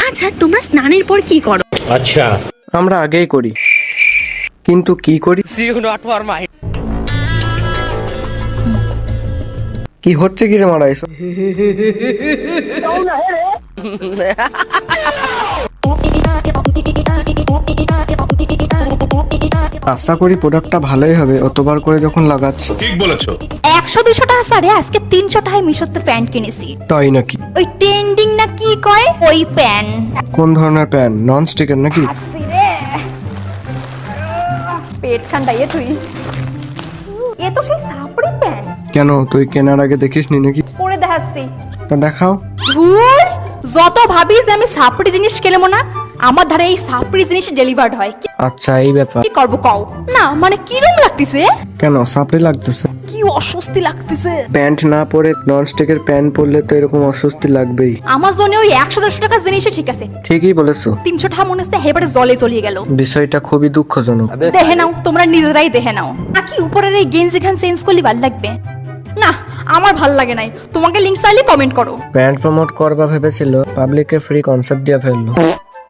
আচ্ছা তোমরা স্নানের পর কি করো? আচ্ছা আমরা আগেই করি, কিন্তু কি করি? কি হচ্ছে কি রে মারা এসব? আশা করি প্রোডাক্টটা ভালোই হবে, অতবার করে যখন লাগাচ্ছি। ঠিক বলেছো। 100-200 টাকা সারে আজকে 300 টাকায় মিশোতে প্যান্ট কিনেছি। তাই নাকি? ওই ট্রেন্ডিং না কি কয় ওই প্যান্ট। কোন ধরনের প্যান? নন স্টিকের নাকি? আসি রে পেট ঠান্ডাইয়ে তুই। এ তো সেই সাপড়ি প্যান্ট। কেন, তুই কেনার আগে দেখিসনি নাকি? পরে দেখাচ্ছি। তা দেখাও। ধুর, যত ভাবিস যে আমি সাপড়ি জিনিস খেলেমো না, আমার ধারে এই সাপড়ি জিনিস ডেলিভার্ড হয়। আচ্ছা এই ব্যাপার। কি করবো কও না, মানে কিরম লাগতেছে, কেন সাপড়ি লাগতেছে? কি অস্বস্তি লাগতেছে। প্যান্ট না পরে নন স্টিকের প্যান্ট পরলে তো এরকম অস্বস্তি লাগবেই। আমার জন্য ওই 100-200 টাকা জিনিসে ঠিক আছে, ঠিকই বলেছো, 300 টাকা মনে হচ্ছে হেবারে জলে চলিয়ে গেল। বিষয়টা খুবই দুঃখজনক। দেখে নাও, তোমরা নিজেরাই দেখে নাও। নাকি উপরের এই গেঞ্জি খান চেঞ্জ করলে ভালো লাগবে না? আমার ভাল লাগে নাই। তোমাকে লিংক চাইলে কমেন্ট করো। ব্র্যান্ড প্রমোট করবা ভেবেছিল, পাবলিকে ফ্রি কনসার্ট দিয়ে ফেললো।